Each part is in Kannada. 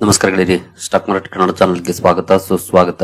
ನಮಸ್ಕಾರ ಗೆಳೆಯರಿ, ಸ್ಟಾಕ್ ಮಾರ್ಕೆಟ್ ಕನ್ನಡ ಚಾನಲ್ಗೆ ಸ್ವಾಗತ ಸುಸ್ವಾಗತ.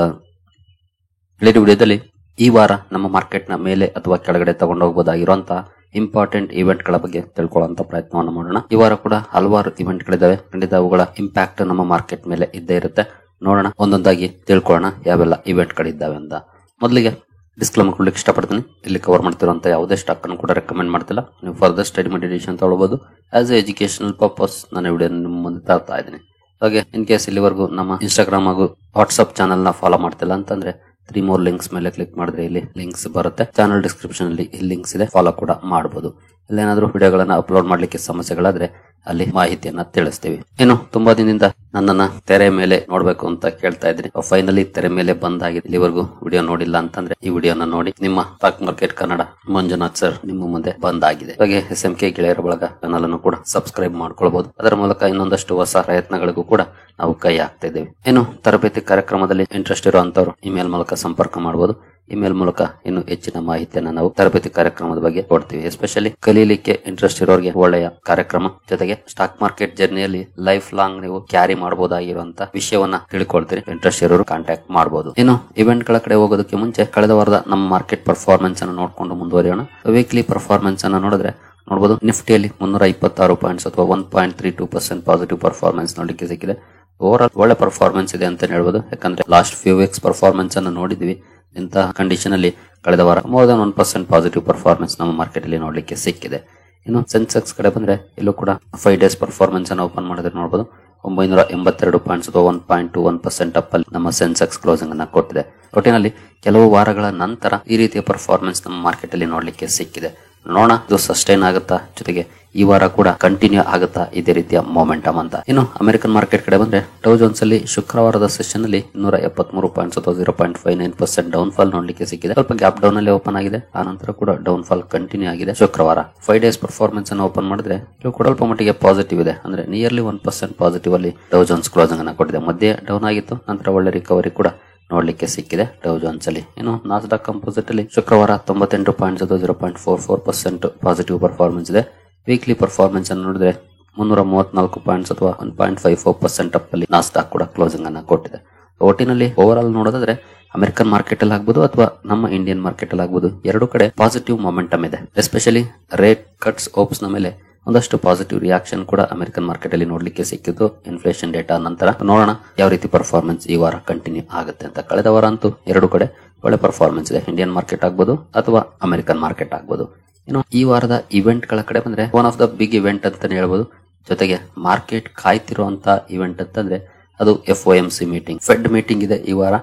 ಗೆಳೆಯರಿ, ವಿಡಿಯೋದಲ್ಲಿ ಈ ವಾರ ನಮ್ಮ ಮಾರ್ಕೆಟ್ ನ ಮೇಲೆ ಅಥವಾ ಕೆಳಗಡೆ ತಗೊಂಡೋಗಬಹುದಾಗಿರುವಂತಹ ಇಂಪಾರ್ಟೆಂಟ್ ಇವೆಂಟ್ ಗಳ ಬಗ್ಗೆ ತಿಳ್ಕೊಳ್ಳುವಂತ ಪ್ರಯತ್ನವನ್ನು ಮಾಡೋಣ. ಈ ವಾರ ಕೂಡ ಹಲವಾರು ಇವೆಂಟ್ ಗಳಿದಾವೆ. ಖಂಡಿತ ಅವುಗಳ ಇಂಪ್ಯಾಕ್ಟ್ ನಮ್ಮ ಮಾರ್ಕೆಟ್ ಮೇಲೆ ಇದ್ದೇ ಇರುತ್ತೆ. ನೋಡೋಣ, ಒಂದೊಂದಾಗಿ ತಿಳ್ಕೊಳ್ಳೋಣ ಯಾವೆಲ್ಲ ಇವೆಂಟ್ ಗಳಿದ್ದಾವೆ ಅಂತ. ಮೊದಲಿಗೆ ಡಿಸ್ಕ್ಲೇಮರ್ ಕೊಡ್ಲಿಕ್ಕೆ ಇಷ್ಟಪಡ್ತೀನಿ. ಇಲ್ಲಿ ಕವರ್ ಮಾಡ್ತಿರುವಂತ ಯಾವುದೇ ಸ್ಟಾಕ್ ಅನ್ನು ಕೂಡ ರೆಕಮೆಂಡ್ ಮಾಡ್ತಿಲ್ಲ. ನೀವು ಫರ್ದರ್ ಸ್ಟಡಿ ಮೆಡಿಟೇಷನ್ ತಗೊಳ್ಬಹುದು. ಆಸ್ ಎ ಎಜುಕೇಶನಲ್ ಪರ್ಪಸ್ ನಾನು ವಿಡಿಯೋ ನಿಮ್ಮ ಮುಂದೆ ತರ್ತಾ ಇದ್ದೀನಿ. ಹಾಗೆ ಇನ್ ಕೇಸ್ ಇಲ್ಲಿವರೆಗೂ ನಮ್ಮ ಇನ್ಸ್ಟಾಗ್ರಾಮ್ ಹಾಗೂ ವಾಟ್ಸ್ಆಪ್ ಚಾನಲ್ ನ ಫಾಲೋ ಮಾಡ್ತಿಲ್ಲ ಅಂತಂದ್ರೆ 3 more ಲಿಂಕ್ಸ್ ಮೇಲೆ ಕ್ಲಿಕ್ ಮಾಡಿದ್ರೆ ಇಲ್ಲಿ ಲಿಂಕ್ಸ್ ಬರುತ್ತೆ. ಚಾನಲ್ ಡಿಸ್ಕ್ರಿಪ್ಷನ್ ಅಲ್ಲಿ ಈ ಲಿಂಕ್ಸ್ ಇದೆ, ಫಾಲೋ ಕೂಡ ಮಾಡಬಹುದು. ಇಲ್ಲೇನಾದ್ರೂ ವಿಡಿಯೋಗಳನ್ನ ಅಪ್ಲೋಡ್ ಮಾಡ್ಲಿಕ್ಕೆ ಸಮಸ್ಯೆಗಳಾದ್ರೆ ಅಲ್ಲಿ ಮಾಹಿತಿಯನ್ನ ತಿಳಿಸ್ತೀವಿ. ಇನ್ನು ತುಂಬಾ ದಿನದಿಂದ ನನ್ನನ್ನ ತೆರೆ ಮೇಲೆ ನೋಡ್ಬೇಕು ಅಂತ ಕೇಳ್ತಾ ಇದ್ರಿ. ಫೈನಲಿ ತೆರೆ ಮೇಲೆ ಬಂದಾಗಿದೆ. ಇಲ್ಲಿವರೆಗೂ ವಿಡಿಯೋ ನೋಡಿಲ್ಲ ಅಂತಂದ್ರೆ ಈ ವಿಡಿಯೋನ ನೋಡಿ. ನಿಮ್ಮ stock market Kannada Manjunath sir ನಿಮ್ಮ ಮುಂದೆ ಬಂದಾಗಿದೆ. ಹಾಗೆ SMK ಗೆಳೆಯರ ಬಳಗ ಚಾನಲ್ ಅನ್ನು ಕೂಡ ಸಬ್ಸ್ಕ್ರೈಬ್ ಮಾಡ್ಕೊಳ್ಬಹುದು. ಅದರ ಮೂಲಕ ಇನ್ನೊಂದಷ್ಟು ಹೊಸ ಪ್ರಯತ್ನಗಳಿಗೂ ಕೂಡ ನಾವು ಕೈ ಹಾಕ್ತಾ ಇದ್ದೇವೆ. ಇನ್ನು ತರಬೇತಿ ಕಾರ್ಯಕ್ರಮದಲ್ಲಿ ಇಂಟ್ರೆಸ್ಟ್ ಇರುವಂತವರು ಇಮೇಲ್ ಮೂಲಕ ಸಂಪರ್ಕ ಮಾಡಬಹುದು. ಇಮೇಲ್ ಮೂಲಕ ಇನ್ನು ಹೆಚ್ಚಿನ ಮಾಹಿತಿಯನ್ನ ನಾವು ತರಬೇತಿ ಕಾರ್ಯಕ್ರಮದ ಬಗ್ಗೆ ಕೊಡ್ತೀವಿ. ಎಸ್ಪೆಷಲಿ ಕಲೀಲಿಕ್ಕೆ ಇಂಟ್ರೆಸ್ಟ್ ಇರೋರಿಗೆ ಒಳ್ಳೆಯ ಕಾರ್ಯಕ್ರಮ. ಜೊತೆಗೆ ಸ್ಟಾಕ್ ಮಾರ್ಕೆಟ್ ಜರ್ನಿಯಲ್ಲಿ ಲೈಫ್ ಲಾಂಗ್ ನೀವು ಕ್ಯಾರಿ ಮಾಡಬಹುದಾಗಿರುವಂತಹ ವಿಷಯವನ್ನ ತಿಳ್ಕೊಳ್ತೀರಿ. ಇಂಟ್ರೆಸ್ಟ್ ಇರೋರು ಕಾಂಟ್ಯಾಕ್ಟ್ ಮಾಡಬಹುದು. ಇನ್ನು ಇವೆಂಟ್ ಗಳ ಕಡೆ ಹೋಗೋದಕ್ಕೆ ಮುಂಚೆ ಕಳೆದ ವಾರದ ನಮ್ಮ ಮಾರ್ಕೆಟ್ ಪರ್ಫಾರ್ಮೆನ್ಸ್ ಅನ್ನು ನೋಡ್ಕೊಂಡು ಮುಂದುವರಿಯೋಣ. ವೀಕ್ಲಿ ಪರ್ಫಾರ್ಮೆನ್ಸ್ ಅನ್ನು ನೋಡಿದ್ರೆ ನೋಡಬಹುದು, ನಿಫ್ಟಿಯಲ್ಲಿ 326 ಪಾಯಿಂಟ್ಸ್ ಅಥವಾ 1.32% ಪಾಸಿಟಿವ್ ಪರ್ಫಾರ್ಮೆನ್ಸ್ ನೋಡಲಿಕ್ಕೆ ಸಿಕ್ಕಿದೆ. ಓವರ್ ಆಲ್ ಒಳ್ಳೆ ಪರ್ಫಾರ್ಮೆನ್ಸ್ ಇದೆ ಅಂತ ಹೇಳ್ಬೋದು. ಯಾಕಂದ್ರೆ ಲಾಸ್ಟ್ ಫ್ಯೂ ವೀಕ್ಸ್ ಪರ್ಫಾರ್ಮೆನ್ಸ್ ಅನ್ನು ನೋಡಿದ್ವಿ. ಇಂತಹ ಕಂಡೀಷನ್ ಅಲ್ಲಿ ಕಳೆದ ವಾರ ಮೋರ್ ದನ್ 1% ಪಾಸಿಟಿವ್ ಪರ್ಫಾರ್ಮೆನ್ಸ್ ನಮ್ಮ ಮಾರ್ಕೆಟ್ ಅಲ್ಲಿ ನೋಡ್ಲಿಕ್ಕೆ ಸಿಕ್ಕಿದೆ. ಇನ್ನು ಸೆನ್ಸೆಕ್ಸ್ ಕಡೆ ಬಂದ್ರೆ ಇಲ್ಲೂ ಕೂಡ 5 ಡೇಸ್ ಪರ್ಫಾರ್ಮೆನ್ಸ್ ಅನ್ನು ಓಪನ್ ಮಾಡಿದ್ರೆ ನೋಡಬಹುದು, 982 ಪಾಯಿಂಟ್ಸ್ ಅಥವಾ 1.21% ಅಪ್ ಅಲ್ಲಿ ನಮ್ಮ ಸೆನ್ಸೆಕ್ಸ್ ಕ್ಲೋಸಿಂಗ್ ಅನ್ನ ಕೊಟ್ಟಿದೆ. ಒಟ್ಟಿನಲ್ಲಿ ಕೆಲವು ವಾರಗಳ ನಂತರ ಈ ರೀತಿಯ ಪರ್ಫಾರ್ಮೆನ್ಸ್ ನಮ್ಮ ಮಾರ್ಕೆಟ್ ಅಲ್ಲಿ ನೋಡ್ಲಿಕ್ಕೆ ಸಿಕ್ಕಿದೆ. ನೋಡೋಣ ಇದು ಸಸ್ಟೈನ್ ಆಗುತ್ತಾ, ಜೊತೆಗೆ ಈ ವಾರ ಕೂಡ ಕಂಟಿನ್ಯೂ ಆಗುತ್ತಾ ಇದೇ ರೀತಿಯ ಮೊಮೆಂಟಮ್ ಅಂತ. ಇನ್ನು ಅಮೆರಿಕನ್ ಮಾರ್ಕೆಟ್ ಕಡೆ ಬಂದ್ರೆ ಡೌ ಜೋನ್ಸ್ ಅಲ್ಲಿ ಶುಕ್ರವಾರದ ಸೆಷನ್ ಅಲ್ಲಿ 273 ಪಾಯಿಂಟ್ಸ್ ಅಥವಾ 0.59% ಡೌನ್ ಫಾಲ್ ನೋಡ್ಲಿಕ್ಕೆ ಸಿಕ್ಕಿದೆ. ಸ್ವಲ್ಪ ಗ್ಯಾಪ್ ಡೌನ್ ಅಲ್ಲಿ ಓಪನ್ ಆಗಿದೆ. ಆ ನಂತರ ಕೂಡ ಡೌನ್ ಫಾಲ್ ಕಂಟಿನ್ಯೂ ಆಗಿದೆ. ಶುಕ್ರವಾರ 5 ಡೇಸ್ ಪರ್ಫಾರ್ಮೆನ್ಸ್ ಅನ್ನು ಓಪನ್ ಮಾಡಿದ್ರೆ ಇದು ಕೂಡ ಸ್ವಲ್ಪ ಮಟ್ಟಿಗೆ ಪಾಸಿಟಿವ್ ಇದೆ. ಅಂದ್ರೆ ನಿಯರ್ಲಿ 1% ಪಾಸಿಟಿವ್ ಅಲ್ಲಿ ಡೌ ಜೋನ್ಸ್ ಕ್ಲೋಸಿಂಗ್ ಅನ್ನ ಕೊಟ್ಟಿದೆ. ಮಧ್ಯೆ ಡೌನ್ ಆಗಿತ್ತು, ನಂತರ ಒಳ್ಳೆ ರಿಕವರಿ ಕೂಡ ನೋಡ್ಲಿಕ್ಕೆ ಸಿಕ್ಕಿದೆ ಡೌ ಜೋನ್ಸ್ ಅಲ್ಲಿ. ಇನ್ನು ನಾಸ್ಡಾಕ್ ಕಂಪೋಸಿಟ್ ಅಲ್ಲಿ ಶುಕ್ರವಾರ 98 ಪಾಯಿಂಟ್ಸ್ ಅಥವಾ 0.44% ಪಾಸಿಟಿವ್ ಪರ್ಫಾರ್ಮೆನ್ಸ್ ಇದೆ. ವೀಕ್ಲಿ ಪರ್ಫಾರ್ಮೆನ್ಸ್ ಅನ್ನು ನೋಡಿದ್ರೆ 334 ಪಾಯಿಂಟ್ಸ್ ಅಥವಾ 1.54% ಅಪ್ ಅಲ್ಲಿ ನಾಸ್ಡಾಕ್ ಕೂಡ ಕ್ಲೋಸಿಂಗ್ ಅನ್ನ ಕೊಟ್ಟಿದೆ. ಒಟ್ಟಿನಲ್ಲಿ ಓವರ್ ಆಲ್ ನೋಡೋದಾದ್ರೆ ಅಮೆರಿಕನ್ ಮಾರ್ಕೆಟ್ ಅಲ್ಲಿ ಆಗ್ಬಹುದು ಅಥವಾ ನಮ್ಮ ಇಂಡಿಯನ್ ಮಾರ್ಕೆಟ್ ಅಲ್ಲಿ ಆಗ್ಬಹುದು, ಎರಡು ಕಡೆ ಪಾಸಿಟಿವ್ ಮೊಮೆಂಟಮ್ ಇದೆ. ಎಸ್ಪೆಷಲಿ ರೇಟ್ ಕಟ್ಸ್ ಓಪ್ಸ್ ನ ಮೇಲೆ ಒಂದಷ್ಟು ಪಾಸಿಟಿವ್ ರಿಯಾಕ್ಷನ್ ಕೂಡ ಅಮೆರಿಕನ್ ಮಾರ್ಕೆಟ್ ಅಲ್ಲಿ ನೋಡ್ಲಿಕ್ಕೆ ಸಿಕ್ಕಿದ್ದು ಇನ್ಫ್ಲೇಷನ್ ಡೇಟಾ ನಂತರ. ನೋಡೋಣ ಯಾವ ರೀತಿ ಪರ್ಫಾರ್ಮೆನ್ಸ್ ಈ ವಾರ ಕಂಟಿನ್ಯೂ ಆಗುತ್ತೆ ಅಂತ. ಕಳೆದ ವಾರ ಅಂತೂ ಎರಡು ಕಡೆ ಒಳ್ಳೆ ಪರ್ಫಾರ್ಮೆನ್ಸ್ ಇದೆ. ಇಂಡಿಯನ್ ಮಾರ್ಕೆಟ್ ಆಗ್ಬಹುದು ಅಥವಾ ಅಮೆರಿಕನ್ ಮಾರ್ಕೆಟ್ ಆಗ್ಬಹುದು. ಇನ್ನು ಈ ವಾರದ ಇವೆಂಟ್ ಗಳ ಕಡೆ ಬಂದ್ರೆ one of the big event ಅಂತಾನೆ ಹೇಳ್ಬೋದು. ಜೊತೆಗೆ ಮಾರ್ಕೆಟ್ ಕಾಯ್ತಿರುವಂತ ಇವೆಂಟ್ ಅಂತಂದ್ರೆ ಅದು FOMC ಮೀಟಿಂಗ್, ಫೆಡ್ ಮೀಟಿಂಗ್ ಇದೆ ಈ ವಾರ.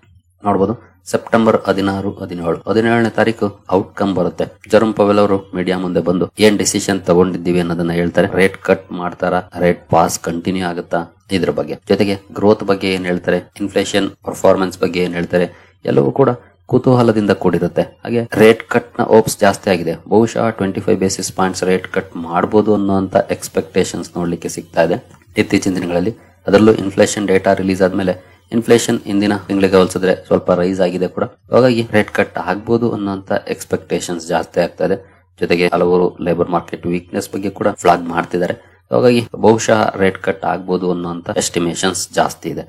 ನೋಡಬಹುದು ಸೆಪ್ಟೆಂಬರ್ 16, 17ನೇ ತಾರೀಕು ಔಟ್ಕಮ್ ಬರುತ್ತೆ. ಜೆರೋಮ್ ಪವೆಲ್ ಅವರು ಮೀಡಿಯಾ ಮುಂದೆ ಬಂದು ಏನ್ ಡಿಸಿಷನ್ ತಗೊಂಡಿದ್ದೀವಿ ಅನ್ನೋದನ್ನ ಹೇಳ್ತಾರೆ. ರೇಟ್ ಕಟ್ ಮಾಡ್ತಾರ, ರೇಟ್ ಪಾಸ್ ಕಂಟಿನ್ಯೂ ಆಗುತ್ತಾ ಇದ್ರ ಬಗ್ಗೆ, ಜೊತೆಗೆ ಗ್ರೋತ್ ಬಗ್ಗೆ ಏನ್ ಹೇಳ್ತಾರೆ, ಇನ್ಫ್ಲೇಷನ್ ಪರ್ಫಾರ್ಮೆನ್ಸ್ ಬಗ್ಗೆ ಏನ್ ಹೇಳ್ತಾರೆ, ಎಲ್ಲವೂ ಕೂಡ ಕುತೂಹಲದಿಂದ ಕೂಡಿರುತ್ತೆ. ಹಾಗೆ ರೇಟ್ ಕಟ್ ನ ಓಪ್ಸ್ ಜಾಸ್ತಿ ಆಗಿದೆ. ಬಹುಶಃ 25 ಬೇಸಿಸ್ ಪಾಯಿಂಟ್ಸ್ ರೇಟ್ ಕಟ್ ಮಾಡಬಹುದು ಅನ್ನುವಂತ ಎಕ್ಸ್ಪೆಕ್ಟೇಷನ್ಸ್ ನೋಡ್ಲಿಕ್ಕೆ ಸಿಗ್ತಾ ಇದೆ ಇತ್ತೀಚಿನ ದಿನಗಳಲ್ಲಿ. ಅದರಲ್ಲೂ ಇನ್ಫ್ಲೇಷನ್ ಡೇಟಾ ರಿಲೀಸ್ ಆದ್ಮೇಲೆ ಇನ್ಫ್ಲೇಷನ್ ಇಂದಿನ ತಿಂಗಳಿಗೆ ಹೋಲಿಸಿದ್ರೆ ಸ್ವಲ್ಪ ರೈಸ್ ಆಗಿದೆ ಕೂಡ. ಹಾಗಾಗಿ ರೇಟ್ ಕಟ್ ಆಗ್ಬಹುದು ಅನ್ನುವಂತ ಎಕ್ಸ್ಪೆಕ್ಟೇಷನ್ಸ್ ಜಾಸ್ತಿ ಆಗ್ತಾ ಇದೆ. ಜೊತೆಗೆ ಹಲವರು ಲೇಬರ್ ಮಾರ್ಕೆಟ್ ವೀಕ್ನೆಸ್ ಬಗ್ಗೆ ಕೂಡ ಫ್ಲಾಗ್ ಮಾಡ್ತಿದ್ದಾರೆ. ಹಾಗಾಗಿ ಬಹುಶಃ ರೇಟ್ ಕಟ್ ಆಗ್ಬಹುದು ಅನ್ನುವಂತ ಎಸ್ಟಿಮೇಷನ್ಸ್ ಜಾಸ್ತಿ ಇದೆ.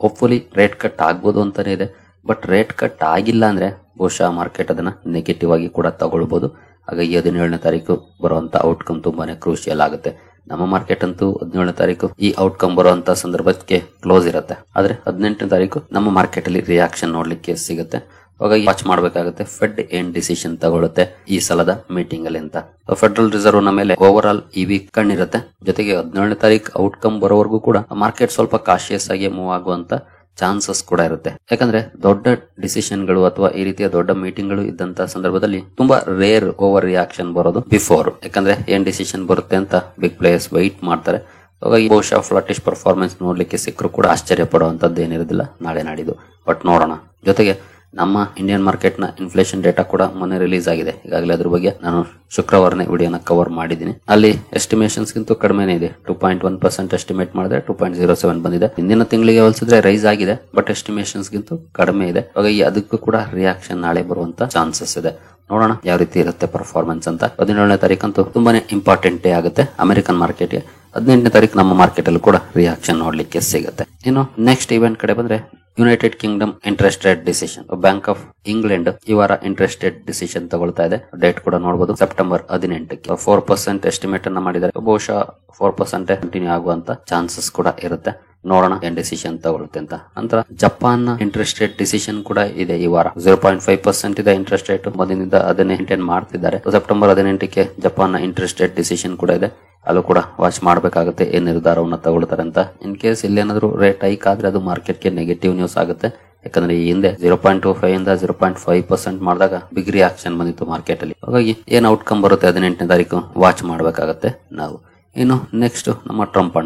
ಹೋಪ್ಫುಲಿ ರೇಟ್ ಕಟ್ ಆಗ್ಬಹುದು ಅಂತಾನೆ ಇದೆ. ಬಟ್ ರೇಟ್ ಕಟ್ ಆಗಿಲ್ಲ ಅಂದ್ರೆ ಬಹುಶಃ ಮಾರ್ಕೆಟ್ ಅದನ್ನ ನೆಗೆಟಿವ್ ಆಗಿ ಕೂಡ ತಗೊಳ್ಬಹುದು. ಹಾಗಾಗಿ 17ನೇ ತಾರೀಕು ಬರುವಂತ ಔಟ್ಕಮ್ ತುಂಬಾನೇ ಕ್ರೂಷಿಯಲ್ ಆಗುತ್ತೆ. ನಮ್ಮ ಮಾರ್ಕೆಟ್ ಅಂತೂ 17ನೇ ತಾರೀಕು ಈ ಔಟ್ಕಮ್ ಬರುವಂತ ಸಂದರ್ಭಕ್ಕೆ ಕ್ಲೋಸ್ ಇರುತ್ತೆ. ಆದ್ರೆ 18ನೇ ತಾರೀಕು ನಮ್ಮ ಮಾರ್ಕೆಟ್ ಅಲ್ಲಿ ರಿಯಾಕ್ಷನ್ ನೋಡ್ಲಿಕ್ಕೆ ಸಿಗುತ್ತೆ. ಹಾಗಾಗಿ ವಾಚ್ ಮಾಡಬೇಕಾಗುತ್ತೆ ಫೆಡ್ ಏನ್ ಡಿಸಿಷನ್ ತಗೊಳುತ್ತೆ ಈ ಸಲದ ಮೀಟಿಂಗ್ ಅಲ್ಲಿ ಅಂತ. ಫೆಡರಲ್ ರಿಸರ್ವ್ ನ ಮೇಲೆ ಓವರ್ ಆಲ್ ಈ ವೀಕ್ ಕಣ್ಣಿರುತ್ತೆ. ಜೊತೆಗೆ 17ನೇ ತಾರೀಕು ಔಟ್ಕಮ್ ಬರೋವರೆಗೂ ಕೂಡ ಮಾರ್ಕೆಟ್ ಸ್ವಲ್ಪ ಕಾಶಿಯಸ್ ಆಗಿ ಮೂವ್ ಆಗುವಂತ ಚಾನ್ಸಸ್ ಕೂಡ ಇರುತ್ತೆ. ಯಾಕಂದ್ರೆ ದೊಡ್ಡ ಡಿಸಿಷನ್ ಗಳು ಅಥವಾ ಈ ರೀತಿಯ ದೊಡ್ಡ ಮೀಟಿಂಗ್ ಗಳು ಇದ್ದಂತ ಸಂದರ್ಭದಲ್ಲಿ ತುಂಬಾ ರೇರ್ ಓವರ್ ರಿಯಾಕ್ಷನ್ ಬರೋದು ಬಿಫೋರ್. ಯಾಕಂದ್ರೆ ಏನ್ ಡಿಸಿಷನ್ ಬರುತ್ತೆ ಅಂತ ಬಿಗ್ ಪ್ಲೇಯರ್ಸ್ ವೈಟ್ ಮಾಡ್ತಾರೆ. ಹಾಗಾಗಿ ಬಹುಶಃ ಫ್ಲಾಟಿಶ್ ಪರ್ಫಾರ್ಮೆನ್ಸ್ ನೋಡ್ಲಿಕ್ಕೆ ಸಿಕ್ಕರು ಕೂಡ ಆಶ್ಚರ್ಯ ಪಡುವಂತದ್ದು ಏನಿರೋದಿಲ್ಲ ನಾಳೆ ನಾಡಿದ್ದು. ಬಟ್ ನೋಡೋಣ. ಜೊತೆಗೆ ನಮ್ಮ ಇಂಡಿಯನ್ ಮಾರ್ಕೆಟ್ ನ ಇನ್ಫ್ಲೇಷನ್ ಡೇಟಾ ಕೂಡ ಮೊನ್ನೆ ರಿಲೀಸ್ ಆಗಿದೆ. ಈಗಾಗಲೇ ಅದ್ರ ಬಗ್ಗೆ ನಾನು ಶುಕ್ರವಾರನೇ ವಿಡಿಯೋನ ಕವರ್ ಮಾಡಿದ್ದೀನಿ. ಅಲ್ಲಿ ಎಸ್ಟಿಮೇಷನ್ಸ್ ಗಿಂತ ಕಡಿಮೆನೇ ಇದೆ. 2.1% ಎಸ್ಟಿಮೇಟ್ ಮಾಡಿದ್ರೆ 2.07 ಬಂದಿದೆ. ಹಿಂದಿನ ತಿಂಗಳಿಗೆ ಹೋಲಿಸಿದ್ರೆ ರೈಸ್ ಆಗಿದೆ, ಬಟ್ ಎಸ್ಟಿಮೇಷನ್ಸ್ ಗಿಂತ ಕಡಿಮೆ ಇದೆ. ಹಾಗಾಗಿ ಅದಕ್ಕೂ ಕೂಡ ರಿಯಾಕ್ಷನ್ ನಾಳೆ ಬರುವಂತ ಚಾನ್ಸಸ್ ಇದೆ. ನೋಡೋಣ ಯಾವ ರೀತಿ ಇರುತ್ತೆ ಪರ್ಫಾರ್ಮೆನ್ಸ್ ಅಂತ. 17ನೇ ತಾರೀಕಂತೂ ತುಂಬಾನೇ ಇಂಪಾರ್ಟೆಂಟ್ ಡೇ ಆಗುತ್ತೆ ಅಮೆರಿಕನ್ ಮಾರ್ಕೆಟ್ಗೆ. 18ನೇ ತಾರೀಕು ನಮ್ಮ ಮಾರ್ಕೆಟ್ ಅಲ್ಲಿ ಕೂಡ ರಿಯಾಕ್ಷನ್ ನೋಡ್ಲಿಕ್ಕೆ ಸಿಗುತ್ತೆ. ಇನ್ನು ನೆಕ್ಸ್ಟ್ ಇವೆಂಟ್ ಕಡೆ ಬಂದ್ರೆ United Kingdom interest rate decision. Bank of England ಈ ವಾರ ಇಂಟ್ರೆಸ್ಟ್ ರೇಟ್ ಡಿಸಿಷನ್ ತಗೊಳ್ತಾ ಇದೆ. ಡೇಟ್ ಕೂಡ ನೋಡಬಹುದು, ಸೆಪ್ಟೆಂಬರ್ 18ಕ್ಕೆ 4% ಎಸ್ಟಿಮೇಟ್ ಅನ್ನ ಮಾಡಿದ್ದಾರೆ. ಬಹುಶಃ 4% ಕಂಟಿನ್ಯೂ ಆಗುವಂತ ಚಾನ್ಸಸ್ ಕೂಡ ಇರುತ್ತೆ. ನೋಡೋಣ ಏನ್ ಡಿಸಿಷನ್ ತಗೊಳುತ್ತೆ ಅಂತ. ನಂತರ ಜಪಾನ್ ನ ಇಂಟ್ರೆಸ್ಟ್ ರೇಟ್ ಡಿಸಿಷನ್ ಕೂಡ ಇದೆ ಈ ವಾರ. 0.5% ಇದೆ ಇಂಟ್ರೆಸ್ಟ್ ರೇಟ್. ಮೊದಲಿನಿಂದ ಅದನ್ನೇ ಮೇಂಟೈನ್ ಮಾಡ್ತಿದ್ದಾರೆ. ಸೆಪ್ಟೆಂಬರ್ 18ಕ್ಕೆ ಜಪಾನ್ ನ ಇಂಟ್ರೆಸ್ಟ್ ರೇಟ್ ಡಿಸಿಷನ್ ಕೂಡ ಇದೆ. ಅಲ್ಲೂ ಕೂಡ ವಾಚ್ ಮಾಡಬೇಕಾಗುತ್ತೆ ಏನ್ ನಿರ್ಧಾರವನ್ನ ತಗೊಳ್ತಾರೆ ಅಂತ. ಇನ್ ಕೇಸ್ ಇಲ್ಲೇನಾದ್ರೂ ರೇಟ್ ಹೈಕ್ ಆದ್ರೆ ಅದು ಮಾರ್ಕೆಟ್ಗೆ ನೆಗೆಟಿವ್ ನ್ಯೂಸ್ ಆಗುತ್ತೆ. ಯಾಕಂದ್ರೆ ಈ ಹಿಂದೆ 0.25 ಇಂದ 0.5% ಮಾಡಿದಾಗ ಬಿಗ್ ರಿಯಾಕ್ಷನ್ ಬಂದಿತ್ತು ಮಾರ್ಕೆಟ್ ಅಲ್ಲಿ. ಹಾಗಾಗಿ ಏನ್ ಔಟ್ಕಮ್ ಬರುತ್ತೆ 18ನೇ ತಾರೀಕು ವಾಚ್ ಮಾಡಬೇಕಾಗುತ್ತೆ ನಾವು. ಇನ್ನು ನೆಕ್ಸ್ಟ್ ನಮ್ಮ ಟ್ರಂಪ್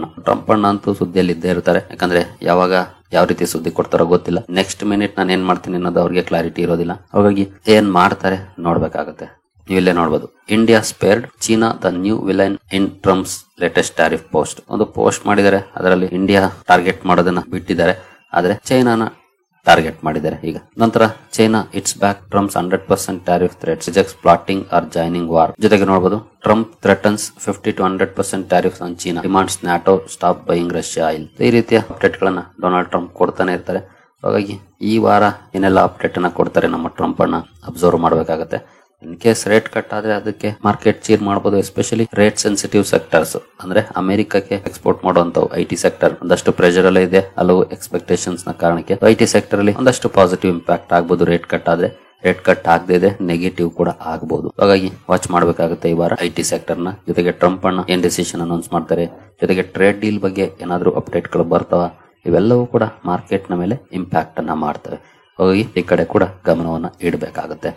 ಅಣ್ಣ ಅಂತೂ ಸುದ್ದಿಯಲ್ಲಿ ಇದ್ದೇ ಇರ್ತಾರೆ. ಯಾಕಂದ್ರೆ ಯಾವಾಗ ಯಾವ ರೀತಿ ಸುದ್ದಿ ಕೊಡ್ತಾರೋ ಗೊತ್ತಿಲ್ಲ. ನೆಕ್ಸ್ಟ್ ಮಿನಿಟ್ ನಾನು ಏನ್ ಮಾಡ್ತೀನಿ ಅನ್ನೋದು ಅವ್ರಿಗೆ ಕ್ಲಾರಿಟಿ ಇರೋದಿಲ್ಲ. ಹಾಗಾಗಿ ಏನ್ ಮಾಡ್ತಾರೆ ನೋಡ್ಬೇಕಾಗುತ್ತೆ. ನೀವಿಲ್ಲೇ ನೋಡಬಹುದು, India spared China the new villain in Trump's latest tariff post. ಒಂದು ಪೋಸ್ಟ್ ಮಾಡಿದ್ದಾರೆ, ಅದರಲ್ಲಿ ಇಂಡಿಯಾ ಟಾರ್ಗೆಟ್ ಮಾಡೋದನ್ನ ಬಿಟ್ಟಿದ್ದಾರೆ, ಆದ್ರೆ ಚೈನಾನ ಟಾರ್ಗೆಟ್ ಮಾಡಿದ್ದಾರೆ. ಈಗ ನಂತರ China hits back Trump's 100% tariff threats rejects plotting or joining war. ಜೊತೆಗೆ ನೋಡಬಹುದು, Trump threatens 50 to 100% tariffs on China, demands NATO stop buying Russia oil. ಈ ರೀತಿಯ ಅಪ್ಡೇಟ್ ಗಳನ್ನ ಡೊನಾಲ್ಡ್ ಟ್ರಂಪ್ ಕೊಡ್ತಾನೆ ಇರ್ತಾರೆ. ಹಾಗಾಗಿ ಈ ವಾರ ಏನೆಲ್ಲ ಅಪ್ಡೇಟ್ ಅನ್ನ ಕೊಡ್ತಾರೆ ನಮ್ಮ ಟ್ರಂಪ್ ಅನ್ನ ಅಬ್ಸರ್ವ್ ಮಾಡಬೇಕಾಗತ್ತೆ. ಇನ್ ಕೇಸ್ ರೇಟ್ ಕಟ್ ಆದ್ರೆ ಅದಕ್ಕೆ ಮಾರ್ಕೆಟ್ ಚೀರ್ ಮಾಡಬಹುದು. ಎಸ್ಪೆಷಲಿ ರೇಟ್ ಸೆನ್ಸಿಟಿವ್ ಸೆಕ್ಟರ್ಸ್ ಅಂದ್ರೆ ಅಮೆರಿಕಕ್ಕೆ ಎಕ್ಸ್ಪೋರ್ಟ್ ಮಾಡುವಂತ ಐಟಿ ಸೆಕ್ಟರ್ ಒಂದಷ್ಟು ಪ್ರೆಷರ್ ಅಲ್ಲೇ ಇದೆ, ಹಲವು ಎಕ್ಸ್ಪೆಕ್ಟೇಷನ್ಸ್ ನ ಕಾರಣಕ್ಕೆ ಐಟಿ ಸೆಕ್ಟರ್ ಅಲ್ಲಿ ಒಂದಷ್ಟು ಪಾಸಿಟಿವ್ ಇಂಪ್ಯಾಕ್ಟ್ ಆಗಬಹುದು ರೇಟ್ ಕಟ್ ಆದ್ರೆ. ರೇಟ್ ಕಟ್ ಆಗದೆ ಇದೆ, ನೆಗೆಟಿವ್ ಕೂಡ ಆಗಬಹುದು. ಹಾಗಾಗಿ ವಾಚ್ ಮಾಡಬೇಕಾಗುತ್ತೆ ಈ ವಾರ ಐಟಿ ಸೆಕ್ಟರ್ ನ. ಜೊತೆಗೆ ಟ್ರಂಪ್ ಅನ್ನ ಏನ್ ಡಿಸಿಷನ್ ಅನೌನ್ಸ್ ಮಾಡ್ತಾರೆ, ಜೊತೆಗೆ ಟ್ರೇಡ್ ಡೀಲ್ ಬಗ್ಗೆ ಏನಾದ್ರೂ ಅಪ್ಡೇಟ್ ಗಳು ಬರ್ತಾವ, ಇವೆಲ್ಲವೂ ಕೂಡ ಮಾರ್ಕೆಟ್ ನ ಮೇಲೆ ಇಂಪ್ಯಾಕ್ಟ್ ಅನ್ನ ಮಾಡ್ತವೆ. ಹಾಗಾಗಿ ಈ ಕಡೆ ಕೂಡ ಗಮನವನ್ನ ಇಡಬೇಕಾಗುತ್ತೆ.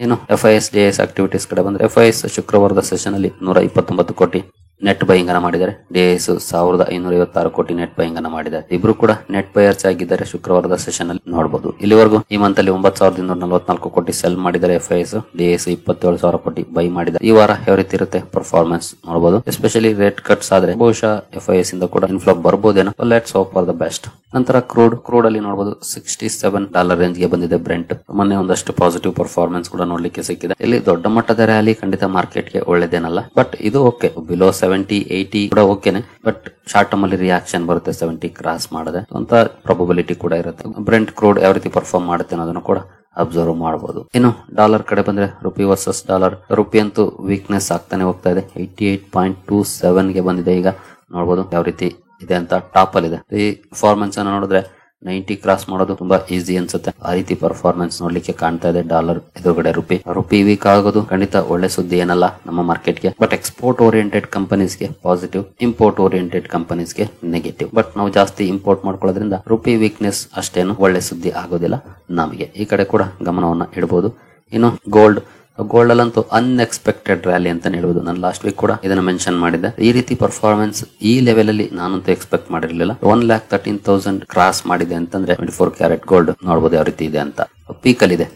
ಇನ್ನು FIS DIS ಆಕ್ಟಿವಿಟೀಸ್ ಕಡೆ ಬಂದ್ರೆ, FIS ಶುಕ್ರವಾರದ ಸೆಷನ್ ಅಲ್ಲಿ 129 ಕೋಟಿ ನೆಟ್ ಬೈಯಿಂಗ್ ಅನ್ನ ಮಾಡಿದ್ದಾರೆ. DIS 1556 ಕೋಟಿ ನೆಟ್ ಬೈಯಿಂಗ್ ಅನ್ನ ಮಾಡಿದ್ದಾರೆ. ಇಬ್ರು ಕೂಡ ನೆಟ್ ಬೈಯರ್ಸ್ ಆಗಿದ್ದಾರೆ ಶುಕ್ರವಾರದ ಸೆಷನ್ ಅಲ್ಲಿ ನೋಡಬಹುದು. ಇಲ್ಲಿವರೆಗೂ ಈ ಮಂತ್ ಅಲ್ಲಿ 9244 ಕೋಟಿ ಸೆಲ್ ಮಾಡಿದ್ದಾರೆ FIS. DIS 27,000 ಕೋಟಿ ಬೈ ಮಾಡಿದ್ದಾರೆ. ಈ ವಾರ ಯಾವ ರೀತಿ ಇರುತ್ತೆ ಪರ್ಫಾರ್ಮೆನ್ಸ್ ನೋಡಬಹುದು. ಎಸ್ಪೆಷಲಿ ರೇಟ್ ಕಟ್ಸ್ ಆದ್ರೆ ಬಹುಶಃ FIS ಇಂದ ಕೂಡ ಇನ್ಫ್ಲೋ ಬರ್ಬೋದೇನೋ. Let's hope for the best. ನಂತರ ಕ್ರೂಡ್ ಅಲ್ಲಿ ನೋಡಬಹುದು, $67 ರೇಂಜ್ ಗೆ ಬಂದಿದೆ ಬ್ರೆಂಟ್. ಮೊನ್ನೆ ಒಂದಷ್ಟು ಪಾಸಿಟಿವ್ ಪರ್ಫಾರ್ಮೆನ್ಸ್ ಕೂಡ ನೋಡ್ಲಿಕ್ಕೆ ಸಿಕ್ಕಿದೆ. ಇಲ್ಲಿ ದೊಡ್ಡ ಮಟ್ಟದ ರ್ಯಾಲಿ ಖಂಡಿತ ಮಾರ್ಕೆಟ್ ಗೆ ಒಳ್ಳೇದೇನಲ್ಲ, ಬಟ್ ಇದು ಓಕೆ. ಬಿಲೋ 70-80 ಕೂಡ ಓಕೆನೆ, ಬಟ್ ಶಾರ್ಟ್ ಟರ್ಮ್ ಅಲ್ಲಿ ರಿಯಾಕ್ಷನ್ ಬರುತ್ತೆ 70 ಕ್ರಾಸ್ ಮಾಡದೆ ಅಂತ ಪ್ರಾಬಬಿಲಿಟಿ ಕೂಡ ಇರುತ್ತೆ. ಬ್ರೆಂಟ್ ಕ್ರೂಡ್ ಯಾವ ರೀತಿ ಪರ್ಫಾರ್ಮ್ ಮಾಡುತ್ತೆ ಅನ್ನೋದನ್ನು ಕೂಡ ಅಬ್ಸರ್ವ್ ಮಾಡಬಹುದು. ಇನ್ನು ಡಾಲರ್ ಕಡೆ ಬಂದ್ರೆ, ರುಪಿ ವರ್ಸಸ್ ಡಾಲರ್. ರುಪಿ ಅಂತೂ ವೀಕ್ನೆಸ್ ಆಗ್ತಾನೆ ಹೋಗ್ತಾ ಇದೆ. 88.27 ಗೆ ಬಂದಿದೆ. ಈಗ ನೋಡಬಹುದು ಯಾವ ರೀತಿ ಇದೆ ಅಂತ. ಟಾಪ್ ಅಲ್ಲಿ ಇದೆ. ಈ ಪರ್ಫಾರ್ಮೆನ್ಸ್ ಅನ್ನು ನೋಡಿದ್ರೆ 90 ಕ್ರಾಸ್ ಮಾಡೋದು ತುಂಬಾ ಈಸಿ ಅನ್ಸುತ್ತೆ. ಆ ರೀತಿ ಪರ್ಫಾರ್ಮೆನ್ಸ್ ನೋಡ್ಲಿಕ್ಕೆ ಕಾಣ್ತಾ ಇದೆ ಡಾಲರ್ ಎದುರುಗಡೆ ರುಪಿ ವೀಕ್ ಆಗೋದು ಖಂಡಿತ ಒಳ್ಳೆ ಸುದ್ದಿ ಏನಲ್ಲ ನಮ್ಮ ಮಾರ್ಕೆಟ್ಗೆ. ಬಟ್ ಎಕ್ಸ್ಪೋರ್ಟ್ ಓರಿಯೆಂಟೆಡ್ ಕಂಪನೀಸ್ಗೆ ಪಾಸಿಟಿವ್, ಇಂಪೋರ್ಟ್ ಓರಿಯೆಂಟೆಡ್ ಕಂಪನೀಸ್ಗೆ ನೆಗೆಟಿವ್. ಬಟ್ ನಾವು ಜಾಸ್ತಿ ಇಂಪೋರ್ಟ್ ಮಾಡ್ಕೊಳ್ಳೋದ್ರಿಂದ ರುಪಿ ವೀಕ್ನೆಸ್ ಅಷ್ಟೇನು ಒಳ್ಳೆ ಸುದ್ದಿ ಆಗೋದಿಲ್ಲ ನಮಗೆ. ಈ ಕಡೆ ಕೂಡ ಗಮನವನ್ನ ಇಡಬಹುದು. ಇನ್ನು ಗೋಲ್ಡ್ ಅಲ್ಲಂತೂ ಅನ್ಎಕ್ಸ್ಪೆಕ್ಟೆಡ್ ರ್ಯಾಲಿ ಅಂತ ಹೇಳ್ಬೋದು. ನಾನು ಲಾಸ್ಟ್ ವೀಕ್ ಕೂಡ ಇದನ್ನ ಮೆನ್ಷನ್ ಮಾಡಿದ್ದೆ. ಈ ರೀತಿ ಪರ್ಫಾರ್ಮೆನ್ಸ್ ಈ ಲೆವೆಲ್ ಅಲ್ಲಿ ನಾನಂತೂ ಎಕ್ಸ್ಪೆಕ್ಟ್ ಮಾಡಿರ್ಲಿಲ್ಲ. 1,13,000 ಕ್ರಾಸ್ ಮಾಡಿದೆ ಅಂತಂದ್ರೆ 24 ಕ್ಯಾರೆಟ್ ಗೋಲ್ಡ್ ನೋಡಬಹುದು ಯಾವ ರೀತಿ ಇದೆ ಅಂತ. ಪೀಕ್ ಅಲ್ಲಿ ಇದೆ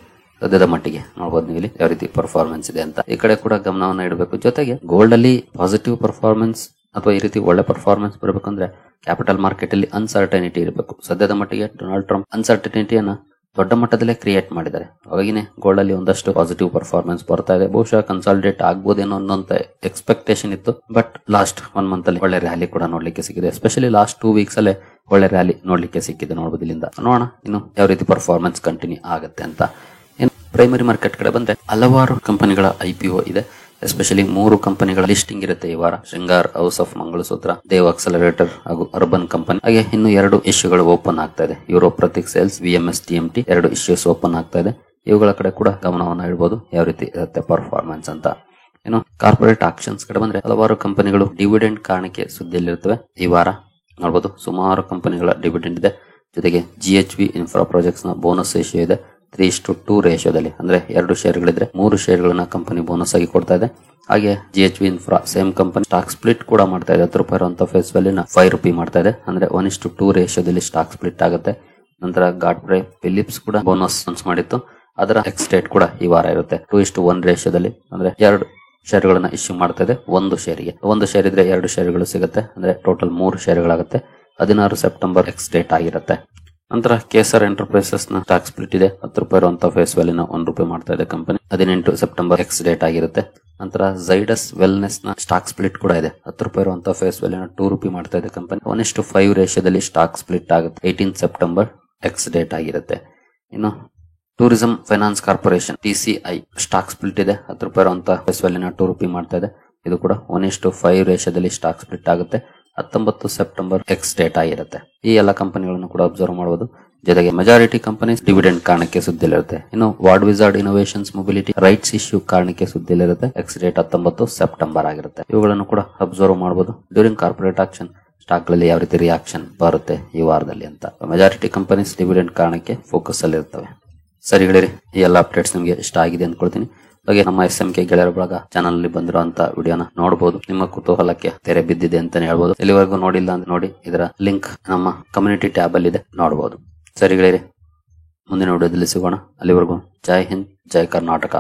ಸದ್ಯದ ಮಟ್ಟಿಗೆ. ನೋಡಬಹುದು ನೀವು ಇಲ್ಲಿ ಯಾವ ರೀತಿ ಪರ್ಫಾರ್ಮೆನ್ಸ್ ಇದೆ ಅಂತ. ಈ ಕಡೆ ಕೂಡ ಗಮನವನ್ನ ಇಡಬೇಕು. ಜೊತೆಗೆ ಗೋಲ್ಡ್ ಅಲ್ಲಿ ಪಾಸಿಟಿವ್ ಪರ್ಫಾರ್ಮೆನ್ಸ್ ಅಥವಾ ಈ ರೀತಿ ಒಳ್ಳೆ ಪರ್ಫಾರ್ಮೆನ್ಸ್ ಬರಬೇಕಂದ್ರೆ ಕ್ಯಾಪಿಟಲ್ ಮಾರ್ಕೆಟ್ ಅಲ್ಲಿ ಅನ್ಸರ್ಟನಿಟಿ ಇರಬೇಕು. ಸದ್ಯದ ಮಟ್ಟಿಗೆ ಡೊನಾಲ್ಡ್ ಟ್ರಂಪ್ ಅನ್ಸರ್ಟನಿಟಿಯನ್ನ ದೊಡ್ಡ ಮಟ್ಟದಲ್ಲೇ ಕ್ರಿಯೇಟ್ ಮಾಡಿದ್ದಾರೆ. ಹಾಗಾಗಿನೇ ಗೋಲ್ಡ್ ಅಲ್ಲಿ ಒಂದಷ್ಟು ಪಾಸಿಟಿವ್ ಪರ್ಫಾರ್ಮೆನ್ಸ್ ಬರ್ತಾ ಇದೆ. ಬಹುಶಃ ಕನ್ಸಾಲಿಡೇಟ್ ಆಗ್ಬೋದೇನೋ ಅನ್ನೋಂತ ಎಕ್ಸ್ಪೆಕ್ಟೇಷನ್ ಇತ್ತು. ಬಟ್ ಲಾಸ್ಟ್ 1 ಮಂತ್ ಅಲ್ಲಿ ಒಳ್ಳೆ ರ್ಯಾಲಿ ಕೂಡ ನೋಡ್ಲಿಕ್ಕೆ ಸಿಕ್ಕಿದೆ. ಎಸ್ಪೆಷಲಿ ಲಾಸ್ಟ್ 2 ವೀಕ್ಸ್ ಅಲ್ಲೇ ಒಳ್ಳೆ ರ್ಯಾಲಿ ನೋಡ್ಲಿಕ್ಕೆ ಸಿಕ್ಕಿದೆ. ನೋಡಬಹುದು ಇಲ್ಲಿಂದ. ನೋಡೋಣ ಇನ್ನು ಯಾವ ರೀತಿ ಪರ್ಫಾರ್ಮೆನ್ಸ್ ಕಂಟಿನ್ಯೂ ಆಗುತ್ತೆ ಅಂತ. ಇನ್ನು ಪ್ರೈಮರಿ ಮಾರ್ಕೆಟ್ ಕಡೆ ಬಂದ್ರೆ ಹಲವಾರು ಕಂಪನಿಗಳ IPO ಇದೆ. ಎಸ್ಪೆಷಲಿ 3 ಕಂಪನಿಗಳ ಲಿಸ್ಟಿಂಗ್ ಇರುತ್ತೆ ಈ ವಾರ. Shringar, House of Mangalsutra, Dev Accelerator ಹಾಗೂ ಅರ್ಬನ್ ಕಂಪನಿ. ಹಾಗೆ ಇನ್ನು 2 ಇಶ್ಯೂಗಳು ಓಪನ್ ಆಗ್ತಾ ಇದೆ. Europe Prateek sales, VMS TMT 2 issues open ಆಗ್ತಾ ಇದೆ. ಇವುಗಳ ಕಡೆ ಕೂಡ ಗಮನವನ್ನ ಇಡಬಹುದು ಯಾವ ರೀತಿ ಇರುತ್ತೆ ಪರ್ಫಾರ್ಮೆನ್ಸ್ ಅಂತ. ಇನ್ನು ಕಾರ್ಪೊರೇಟ್ ಆಕ್ಷನ್ಸ್ ಕಡೆ ಬಂದ್ರೆ ಹಲವಾರು ಕಂಪನಿಗಳು ಡಿವಿಡೆಂಡ್ ಕಾರಣಕ್ಕೆ ಸುದ್ದಿಯಲ್ಲಿರುತ್ತವೆ ಈ ವಾರ. ನೋಡಬಹುದು ಸುಮಾರು ಕಂಪನಿಗಳ ಡಿವಿಡೆಂಡ್ ಇದೆ. ಜೊತೆಗೆ GHV ಇನ್ಫ್ರಾ ಪ್ರಾಜೆಕ್ಟ್ಸ್ ನ ಬೋನಸ್ ರೇಷಿಯೋ ಇದೆ 3:2 ರೇಷಿಯೋದಲ್ಲಿ. ಅಂದ್ರೆ 2 ಶೇರ್ಗಳಿದ್ರೆ 3 ಶೇರ್ಗಳನ್ನ ಕಂಪನಿ ಬೋನಸ್ ಆಗಿ ಕೊಡ್ತಾ ಇದೆ. ಹಾಗೆ GHV infra same company stock split ಕೂಡ ಮಾಡ್ತಾ ಇದೆ. ₹10 ಇರುವಂತ ಫೇಸ್ ವ್ಯಾಲ್ಯೂನ ₹5 ಮಾಡ್ತಾ ಇದೆ. ಅಂದ್ರೆ 1:2 ರೇಷಿಯೋದಲ್ಲಿ ಸ್ಟಾಕ್ ಸ್ಪ್ಲಿಟ್ ಆಗುತ್ತೆ. ನಂತರ ಗಾಡ್ಫ್ರೇ ಫಿಲಿಪ್ಸ್ ಕೂಡ ಬೋನಸ್ ಅನೌನ್ಸ್ ಮಾಡಿತ್ತು. ಅದರ ಎಕ್ಸ್ ಡೇಟ್ ಕೂಡ ಈ ವಾರ ಇರುತ್ತೆ. 2:1 ರೇಷಿಯೋದಲ್ಲಿ ಅಂದ್ರೆ 2 ಶೇರ್ಗಳನ್ನ ಇಶ್ಯೂ ಮಾಡ್ತಾ ಇದೆ. ಒಂದು ಶೇರಿಗೆ 1 ಶೇರ್ ಇದ್ರೆ 2 ಶೇರ್ಗಳು ಸಿಗುತ್ತೆ. ಅಂದ್ರೆ ಟೋಟಲ್ 3 ಶೇರ್ಗಳಾಗುತ್ತೆ. 16 ಸೆಪ್ಟೆಂಬರ್ ಎಕ್ಸ್ ಡೇಟ್ ಆಗಿರುತ್ತೆ. ನಂತರ ಕೇಸರ್ ಎಂಟರ್ಪ್ರೈಸಸ್ ನ ಸ್ಟಾಕ್ ಸ್ಪ್ಲಿಟ್ ಇದೆ. 10 ರೂಪಾಯಿ ಇರುವಂತಹ ಫೇಸ್ ವ್ಯಾಲ್ಯೂನ 1 ರೂಪಾಯಿ ಮಾಡ್ತಾ ಇದೆ ಕಂಪನಿ. 18 ಸೆಪ್ಟೆಂಬರ್ ಎಕ್ಸ್ ಡೇಟ್ ಆಗಿರುತ್ತೆ. ನಂತರ ಝೈಡಸ್ ವೆಲ್ನೆಸ್ ನ ಸ್ಟಾಕ್ ಸ್ಪ್ಲಿಟ್ ಕೂಡ ಇದೆ. 10 ರೂಪಾಯಿ ಇರುವಂತಹ ಫೇಸ್ ವ್ಯಾಲ್ಯೂನ 2 ರೂಪಾಯಿ ಮಾಡ್ತಾ ಇದೆ ಕಂಪನಿ. 1:5 ರೇಷಿಯೋದಲ್ಲಿ ಸ್ಟಾಕ್ ಸ್ಪ್ಲಿಟ್ ಆಗುತ್ತೆ. 18 ಸೆಪ್ಟೆಂಬರ್ ಎಕ್ಸ್ ಡೇಟ್ ಆಗಿರುತ್ತೆ. ಇನ್ನು tourism finance corporation TCI stock split ಇದೆ. 10 ರೂಪಾಯಿ ಇರುವಂತಹ ಫೇಸ್ ವ್ಯಾಲ್ಯೂನ 2 ರೂಪಾಯಿ ಮಾಡ್ತಾ ಇದೆ. ಇದು ಕೂಡ 1:5 ರೇಷಿಯೋದಲ್ಲಿ ಸ್ಟಾಕ್ ಸ್ಪ್ಲಿಟ್ ಆಗುತ್ತೆ. 19 ಸೆಪ್ಟೆಂಬರ್ ಎಕ್ಸ್ ಡೇಟ್ ಆಗಿರುತ್ತೆ. ಈ ಎಲ್ಲ ಕಂಪನಿಗಳನ್ನು ಕೂಡ ಅಬ್ಸರ್ವ್ ಮಾಡಬಹುದು. ಜೊತೆಗೆ ಮೆಜಾರಿಟಿ ಕಂಪನೀಸ್ ಡಿವಿಡೆಂಡ್ ಕಾರಣಕ್ಕೆ ಸುದ್ದಿಲಿರುತ್ತೆ. ಇನ್ನು ward wizard innovations mobility rights issue ಕಾರಣಕ್ಕೆ ಸುದ್ದಿಲಿರುತ್ತೆ. ಎಕ್ಸ್ ಡೇಟ್ 19 ಸೆಪ್ಟೆಂಬರ್ ಆಗಿರುತ್ತೆ. ಇವುಗಳನ್ನು ಕೂಡ ಅಬ್ಸರ್ವ್ ಮಾಡಬಹುದು. ಡ್ಯೂರಿಂಗ್ ಕಾರ್ಪೊರೇಟ್ ಆಕ್ಷನ್ ಸ್ಟಾಕ್ ಗಳಲ್ಲಿ ಯಾವ ರೀತಿ ರಿಯಾಕ್ಷನ್ ಬರುತ್ತೆ ಈ ವಾರದಲ್ಲಿ ಅಂತ. ಮೆಜಾರಿಟಿ ಕಂಪನೀಸ್ ಡಿವಿಡೆಂಡ್ ಕಾರಣಕ್ಕೆ ಫೋಕಸ್ ಅಲ್ಲಿ ಇರ್ತವೆ. ಸರಿ ಗೆಳೆಯರಿ, ಈ ಎಲ್ಲ ಅಪ್ಡೇಟ್ಸ್ ನಿಮಗೆ ಇಷ್ಟ ಆಗಿದೆ ಅಂದ್ಕೊಳ್ತೀನಿ. ಹಾಗೆ ನಮ್ಮ SMK ಗೆಳೆಯರ ಬಳಗ ಚಾನಲ್ ಅಲ್ಲಿ ಬಂದಿರುವಂತಹ ವಿಡಿಯೋನ ನೋಡಬಹುದು. ನಿಮ್ಮ ಕುತೂಹಲಕ್ಕೆ ತೆರೆ ಬಿದ್ದಿದೆ ಅಂತಾನೆ ಹೇಳ್ಬೋದು. ಇಲ್ಲಿವರೆಗೂ ನೋಡಿಲ್ಲ ಅಂತ ನೋಡಿ, ಇದರ ಲಿಂಕ್ ನಮ್ಮ ಕಮ್ಯುನಿಟಿ ಟ್ಯಾಬ್ ಅಲ್ಲಿ ಇದೆ, ನೋಡಬಹುದು. ಸರಿ ಗೆಳೆಯರಿ, ಮುಂದಿನ ವಿಡಿಯೋದಲ್ಲಿ ಸಿಗೋಣ. ಅಲ್ಲಿವರೆಗೂ ಜೈ ಹಿಂದ್, ಜೈ ಕರ್ನಾಟಕ.